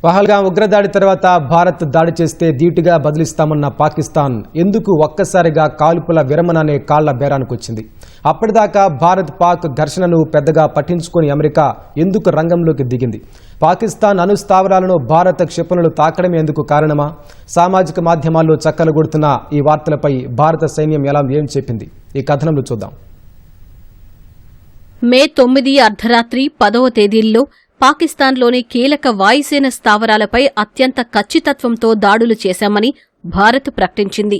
పహల్గాం ఉగ్రదాడి తర్వాత భారత్ దాడి చేస్తే ధీటుగా బదిలిస్తామన్న పాకిస్తాన్ ఎందుకు ఒక్కసారిగా కాల్పుల విరమణ అనే కాళ్ల బేరానికి వచ్చింది? అప్పటిదాకా భారత్ పాక్ ఘర్షణను పెద్దగా పట్టించుకొని అమెరికా ఎందుకు రంగంలోకి దిగింది? పాకిస్తాన్ అణుస్థావరాలను భారత క్షిపణులు తాకడమే ఎందుకు కారణమా? సామాజిక మాధ్యమాల్లో చక్కర్లుగొడుతున్న ఈ వార్తలపై భారత సైన్యం ఏం చెప్పింది? ఈ కథనంలో చూద్దాం. మే 9 అర్ధరాత్రి 10వ తేదీల్లో పాకిస్తాన్లోని కీలక వాయుసేన స్థావరాలపై అత్యంత ఖచ్చితత్వంతో దాడులు చేశామని భారత్ ప్రకటించింది.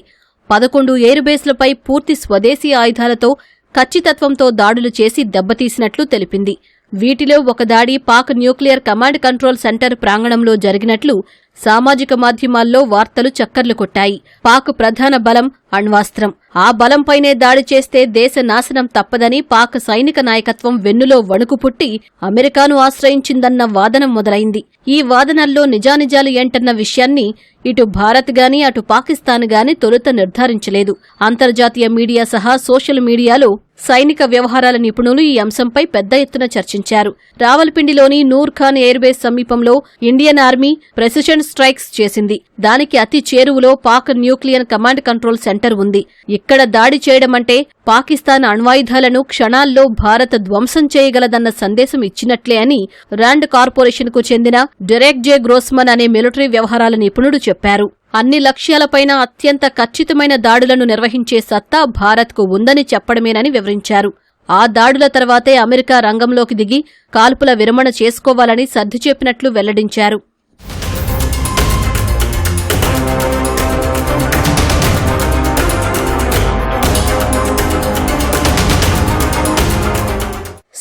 11 ఎయిర్బేస్లపై పూర్తి స్వదేశీ ఆయుధాలతో ఖచ్చితత్వంతో దాడులు చేసి దెబ్బతీసినట్లు తెలిపింది. వీటిలో ఒక దాడి Pak nuclear command control centre ప్రాంగణంలో జరిగినట్లు సామాజిక మాధ్యమాల్లో వార్తలు చక్కర్లు కొట్టాయి. పాక్ ప్రధాన బలం అణ్వాస్త్రం. ఆ బలంపైనే దాడి చేస్తే దేశ నాశనం తప్పదని పాక్ సైనిక నాయకత్వం వెన్నులో వణుకు పుట్టి అమెరికాను ఆశ్రయించిందన్న వాదన మొదలైంది. ఈ వాదనల్లో నిజానిజాలు ఏంటన్న విషయాన్ని ఇటు భారత్ గాని అటు పాకిస్తాన్ గాని తొలుత నిర్ధారించలేదు. అంతర్జాతీయ మీడియా సహా సోషల్ మీడియాలో సైనిక వ్యవహారాల నిపుణులు ఈ అంశంపై పెద్ద ఎత్తున చర్చించారు. రావల్పిండిలోని నూర్ ఖాన్ ఎయిర్బేస్ సమీపంలో ఇండియన్ ఆర్మీ ప్రెసిషన్ స్ట్రైక్స్ చేసింది. దానికి అతి చేరువలో Pak nuclear command control centre ఉంది. ఇక్కడ దాడి చేయడమంటే పాకిస్తాన్ అణ్వాయుధాలను క్షణాల్లో భారత్ ధ్వంసం చేయగలదన్న సందేశం ఇచ్చినట్లే అని ర్యాండ్ కార్పొరేషన్ కు చెందిన డెరెక్ జే గ్రోస్మన్ అనే మిలిటరీ వ్యవహారాల నిపుణుడు చెప్పారు. అన్ని లక్ష్యాలపైన అత్యంత ఖచ్చితమైన దాడులను నిర్వహించే సత్తా భారత్కు ఉందని చెప్పడమేనని వివరించారు. ఆ దాడుల తర్వాతే అమెరికా రంగంలోకి దిగి కాల్పుల విరమణ చేసుకోవాలని సర్ది చెప్పినట్లు వెల్లడించారు.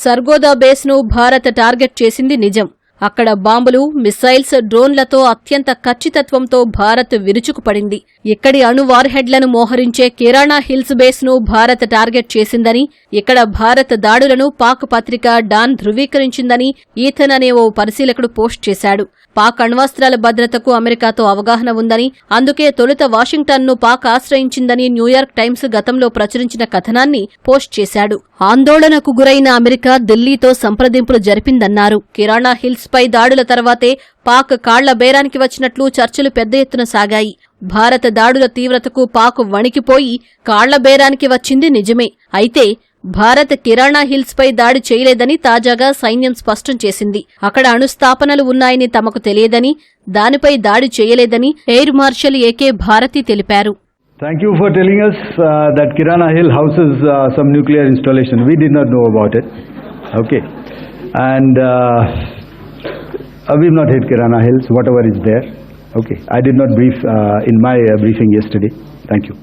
సర్గోదా బేస్ను భారత్ టార్గెట్ చేసింది నిజం. అక్కడ బాంబులు, మిస్సైల్స్, డ్రోన్లతో అత్యంత ఖచ్చితత్వంతో భారత్ విరుచుకుపడింది. ఇక్కడి అణు వార్హెడ్లను మోహరించే కిరాణా హిల్స్ బేస్ను భారత్ టార్గెట్ చేసిందని, ఇక్కడ భారత్ దాడులను పాక్ పత్రిక డాన్ ధృవీకరించిందని ఈథన్ అనే ఓ పరిశీలకుడు పోస్ట్ చేశాడు. పాక్ అణ్వాస్త్రాల భద్రతకు అమెరికాతో అవగాహన ఉందని, అందుకే తొలుత వాషింగ్టన్ను పాక్ ఆశ్రయించిందని న్యూయార్క్ టైమ్స్ గతంలో ప్రచురించిన కథనాన్ని పోస్ట్ చేశాడు. ఆందోళనకు గురైన అమెరికా ఢిల్లీతో సంప్రదింపులు జరిపిందన్నారు. కిరాణా హిల్స్ పై దాడుల తర్వాతే పాక్ కాళ్ల బేరానికి వచ్చినట్లు చర్చలు పెద్ద ఎత్తున సాగాయి. భారత దాడుల తీవ్రతకు పాక్ వణికిపోయి కాళ్ల బేరానికి వచ్చింది నిజమే. అయితే భారత్ కిరాణా హిల్స్ పై దాడి చేయలేదని తాజాగా సైన్యం స్పష్టం చేసింది. అక్కడ అణుస్థాపనలు ఉన్నాయని తమకు తెలియదని, దానిపై దాడి చేయలేదని ఎయిర్ మార్షల్ ఏకే భారతి తెలిపారు. Thank you for telling us that Kirana Hill houses some nuclear installation. We did not know about it. Okay. And we've not hit Kirana Hills, whatever is there. Okay. I did not brief in my briefing yesterday. Thank you.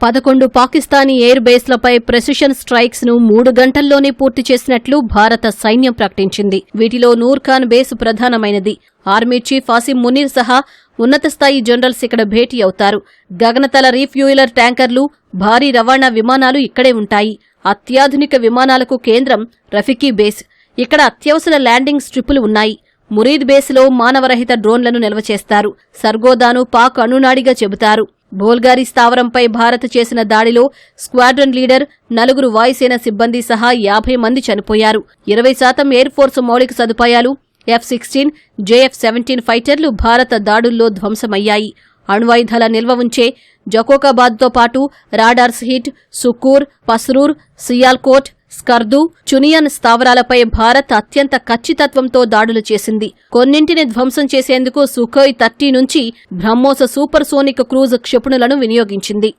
11 Pakistani air బేస్లపై precision strikes ను 3 గంటల్లోనే పూర్తి చేసినట్లు భారత సైన్యం ప్రకటించింది. వీటిలో Nur Khan base ప్రధానమైనది. ఆర్మీ చీఫ్ ఆసిమ్ మునీర్ సహా ఉన్నత స్థాయి జనరల్స్ ఇక్కడ భేటీ అవుతారు. గగనతల రీఫ్యూయలర్ ట్యాంకర్లు, భారీ రవాణా విమానాలు ఇక్కడే ఉంటాయి. అత్యాధునిక విమానాలకు కేంద్రం రఫీకీ బేస్. ఇక్కడ అత్యవసర ల్యాండింగ్ స్ట్రిప్పులు ఉన్నాయి. మురీద్ బేస్లో మానవరహిత డ్రోన్లను నిల్వ చేస్తారు. సర్గోదాను పాక్ అణునాడిగా చెబుతారు. బోల్గారీ స్థావరంపై భారత్ చేసిన దాడిలో స్క్వాడ్రన్ లీడర్, 4 వాయుసేన సిబ్బంది సహా 50 మంది చనిపోయారు. 20% ఎయిర్ ఫోర్స్ మౌలిక సదుపాయాలు, F-16, JF-17 ఫైటర్లు భారత దాడుల్లో ధ్వంసమయ్యాయి. అణ్వాయుధాల నిల్వ ఉంచే జకోకాబాద్తో పాటు రాడార్స్ హిట్, సుకూర్, పస్రూర్, సియాల్కోట్, స్కర్దు, చునియన్ స్థావరాలపై భారత్ అత్యంత ఖచ్చితత్వంతో దాడులు చేసింది. కొన్నింటిని ధ్వంసం చేసేందుకు సుఖోయ్ 30 నుంచి బ్రహ్మోస్ సూపర్సోనిక్ క్రూజ్ క్షిపణులను వినియోగించింది.